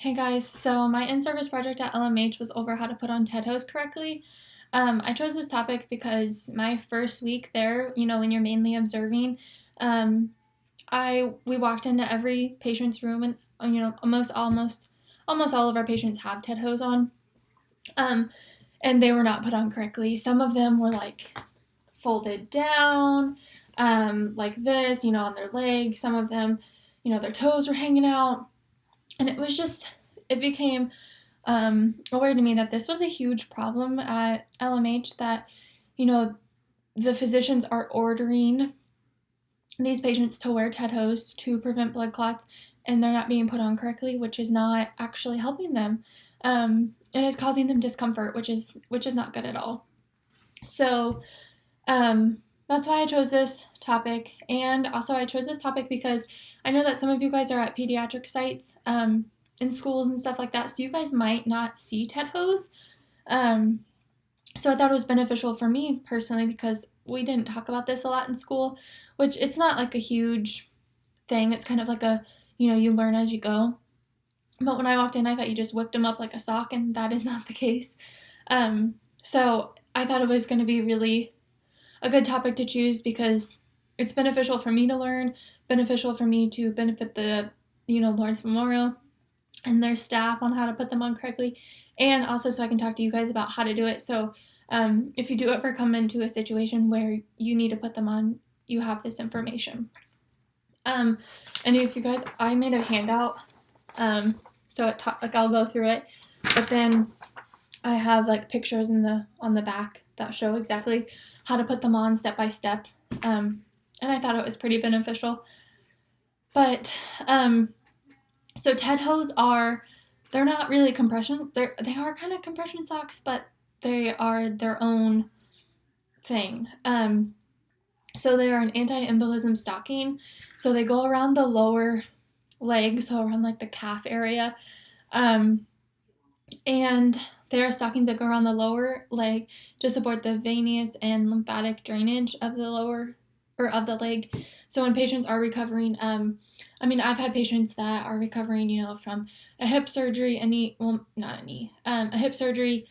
Hey guys, so my in-service project at LMH was over how to put on TED hose correctly. I chose this topic because my first week there, when you're mainly observing, um, we walked into every patient's room and almost all of our patients have TED hose on, um, and they were not put on correctly. Some of them were like folded down, like this, on their legs. Some of them, their toes were hanging out. And it became aware to me that this was a huge problem at LMH that, you know, the physicians are ordering these patients to wear TED hose to prevent blood clots, and they're not being put on correctly, which is not actually helping them, and is causing them discomfort, which is not good at all. So that's why I chose this topic, and also I chose this topic because I know that some of you guys are at pediatric sites in schools and stuff like that, so you guys might not see TED hose. So I thought it was beneficial for me personally because we didn't talk about this a lot in school, which it's not like a huge thing. It's kind of like you learn as you go. But when I walked in, I thought you just whipped them up like a sock, and that is not the case. So I thought it was going to be really a good topic to choose because it's beneficial for me to learn, beneficial for me to benefit the, Lawrence Memorial and their staff on how to put them on correctly, and also so I can talk to you guys about how to do it. So if you do ever come into a situation where you need to put them on, you have this information. And if you guys, I made a handout, so I'll go through it, but then I have like pictures on the back that show exactly how to put them on step by step, and I thought it was pretty beneficial. But so TED hose they're not really compression. They are kind of compression socks, but they are their own thing. So they are an anti-embolism stocking. So they go around the lower leg, so around like the calf area, and they are stockings that go around the lower leg to support the venous and lymphatic drainage of the lower or of the leg. So when patients are recovering, I've had patients that are recovering, from a hip surgery, a hip surgery,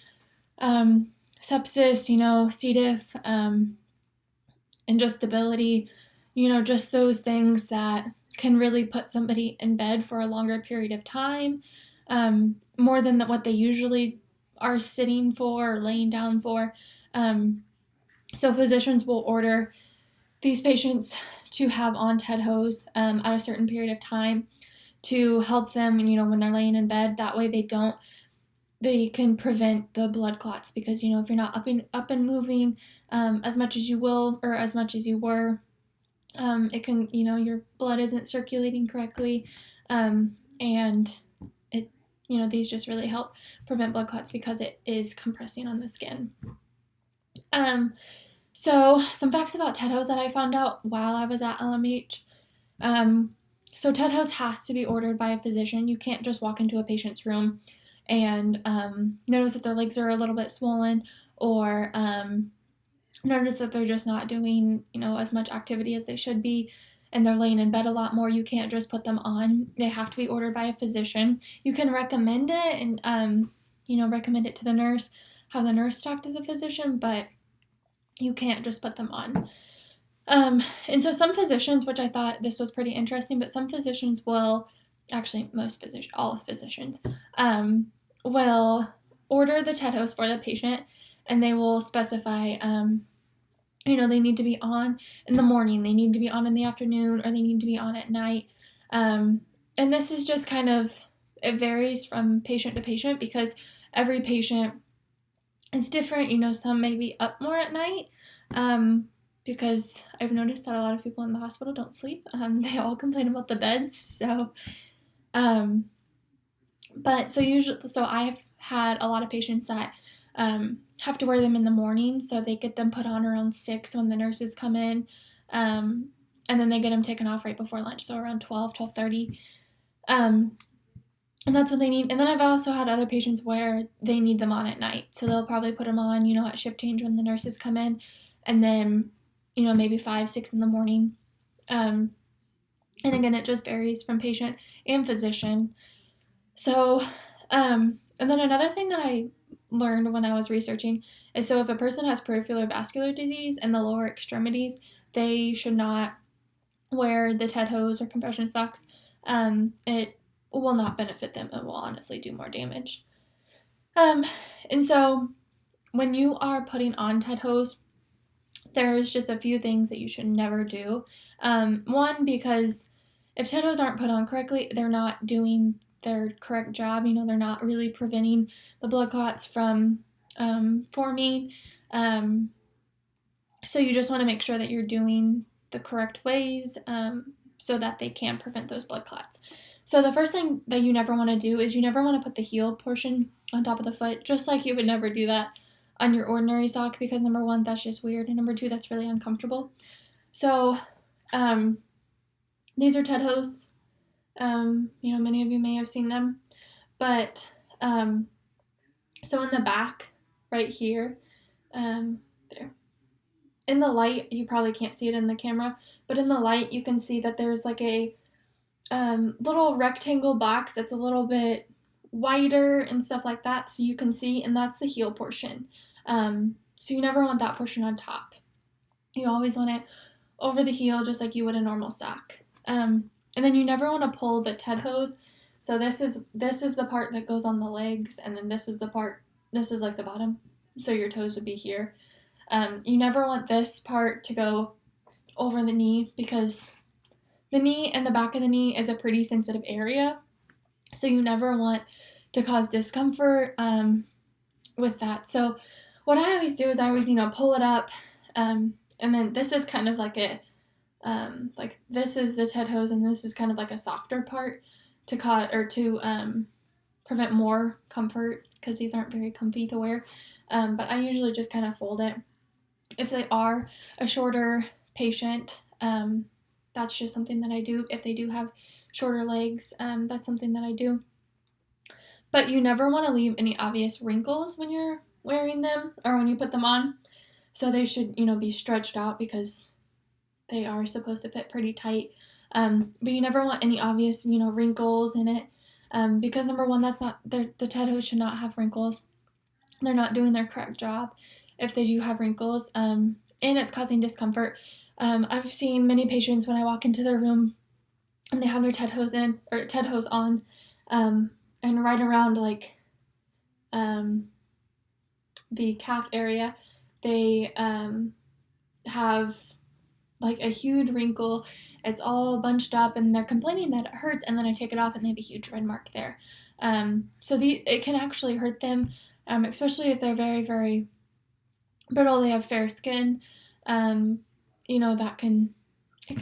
sepsis, C. diff, and just debility, just those things that can really put somebody in bed for a longer period of time, more than what they usually are sitting for or laying down for. So physicians will order these patients to have on TED hose at a certain period of time to help them, when they're laying in bed. That way they can prevent the blood clots because, if you're not up and moving as much as you will or as much as you were, it can, your blood isn't circulating correctly, and it, these just really help prevent blood clots because it is compressing on the skin. So some facts about TED hose that I found out while I was at LMH. So TED hose has to be ordered by a physician. You can't just walk into a patient's room and notice that their legs are a little bit swollen, or notice that they're just not doing, as much activity as they should be, and they're laying in bed a lot more. You can't just put them on. They have to be ordered by a physician. You can recommend it and, recommend it to the nurse, have the nurse talk to the physician, but you can't just put them on. And so some physicians, which I thought this was pretty interesting, but some physicians will, actually all physicians, will order the TED hose for the patient, and they will specify, they need to be on in the morning, they need to be on in the afternoon, or they need to be on at night. And this is just it varies from patient to patient because every patient is different. Some may be up more at night, because I've noticed that a lot of people in the hospital don't sleep. They all complain about the beds. So, so I've had a lot of patients that have to wear them in the morning, so they get them put on around 6 when the nurses come in, and then they get them taken off right before lunch, so around 12:30. And that's what they need. And then I've also had other patients where they need them on at night. So they'll probably put them on, at shift change when the nurses come in. And then, maybe 5, 6 in the morning. And again, it just varies from patient and physician. So, and then another thing that I learned when I was researching is so if a person has peripheral vascular disease in the lower extremities, they should not wear the TED hose or compression socks. It will not benefit them. It will honestly do more damage. Um, and so when you are putting on TED hose, there's just a few things that you should never do. One, because if TED hose aren't put on correctly, they're not doing their correct job. They're not really preventing the blood clots from forming. So you just want to make sure that you're doing the correct ways so that they can prevent those blood clots. So the first thing that you never want to do is you never want to put the heel portion on top of the foot, just like you would never do that on your ordinary sock, because number one, that's just weird, and number two, that's really uncomfortable. So these are TED hose. Many of you may have seen them, but so in the back right here, there. In the light, you probably can't see it in the camera, but in the light you can see that there's like a little rectangle box that's a little bit wider and stuff like that, so you can see, and that's the heel portion. So you never want that portion on top. You always want it over the heel, just like you would a normal sock. And then you never want to pull the TED hose. So this is the part that goes on the legs, and then this is like the bottom. So your toes would be here. You never want this part to go over the knee, because the knee and the back of the knee is a pretty sensitive area. So you never want to cause discomfort with that. So what I always do is I always, pull it up. And then this is kind of like like this is the TED hose, and this is kind of like a softer part to prevent more comfort, because these aren't very comfy to wear. But I usually just kind of fold it. If they are a shorter patient, that's just something that I do. If they do have shorter legs, that's something that I do. But you never want to leave any obvious wrinkles when you're wearing them or when you put them on. So they should, be stretched out, because they are supposed to fit pretty tight. But you never want any obvious, wrinkles in it. Because number one, the TED hose should not have wrinkles. They're not doing their correct job if they do have wrinkles, and it's causing discomfort. I've seen many patients when I walk into their room and they have their TED hose on, and right around like the calf area, they have like a huge wrinkle. It's all bunched up, and they're complaining that it hurts, and then I take it off and they have a huge red mark there. So it can actually hurt them, especially if they're very, very brittle, they have fair skin. That can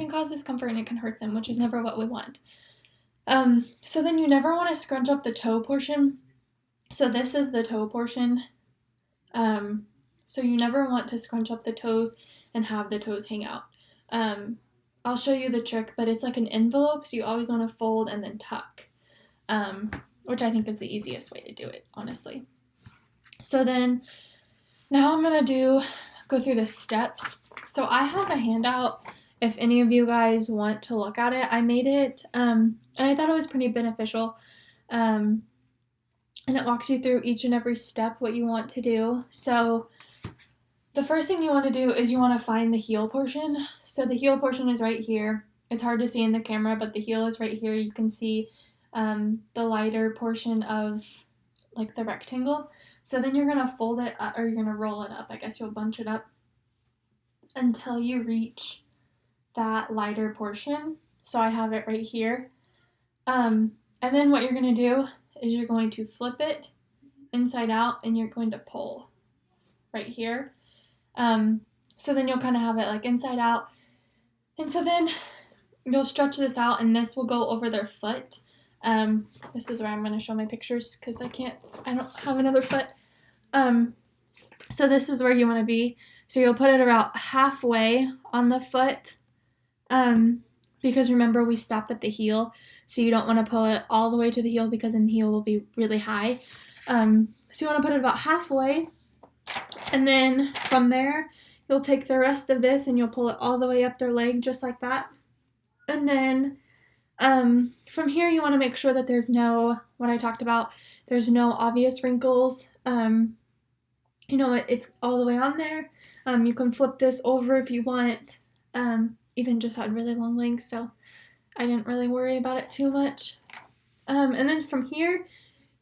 cause discomfort and it can hurt them, which is never what we want. So then you never want to scrunch up the toe portion. So this is the toe portion. So you never want to scrunch up the toes and have the toes hang out. I'll show you the trick, but it's like an envelope, so you always want to fold and then tuck, which I think is the easiest way to do it, honestly. So then now I'm going to go through the steps. So I have a handout if any of you guys want to look at it. I made it, and I thought it was pretty beneficial. And it walks you through each and every step what you want to do. So the first thing you want to do is you want to find the heel portion. So the heel portion is right here. It's hard to see in the camera, but the heel is right here. You can see the lighter portion of like the rectangle. So then you're going to fold it up, or you're going to roll it up. I guess you'll bunch it up until you reach that lighter portion. So I have it right here. And then what you're going to do is you're going to flip it inside out, and you're going to pull right here. So then you'll kind of have it like inside out. And so then you'll stretch this out, and this will go over their foot. This is where I'm going to show my pictures, because I don't have another foot. So this is where you want to be. So you'll put it about halfway on the foot, because remember we stopped at the heel, so you don't want to pull it all the way to the heel, because then the heel will be really high. So you want to put it about halfway, and then from there you'll take the rest of this and you'll pull it all the way up their leg, just like that. And then From here, you want to make sure that there's no, what I talked about, there's no obvious wrinkles. It's all the way on there. You can flip this over if you want. Ethan just had really long legs, so I didn't really worry about it too much. And then from here,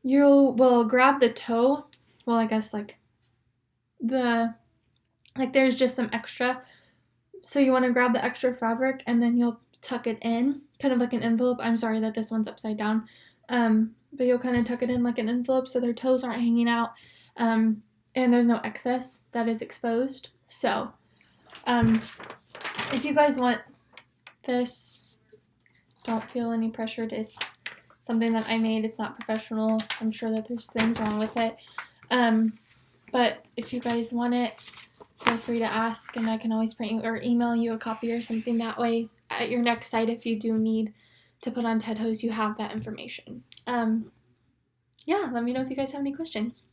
you will grab the toe. Well, I guess there's just some extra. So you want to grab the extra fabric and then you'll tuck it in, kind of like an envelope. I'm sorry that this one's upside down. But you'll kind of tuck it in like an envelope so their toes aren't hanging out. And there's no excess that is exposed. So, if you guys want this, don't feel any pressured. It's something that I made. It's not professional. I'm sure that there's things wrong with it. But if you guys want it, feel free to ask, and I can always print you or email you a copy or something. That way, at your next site, if you do need to put on Ted hose, you have that information. Let me know if you guys have any questions.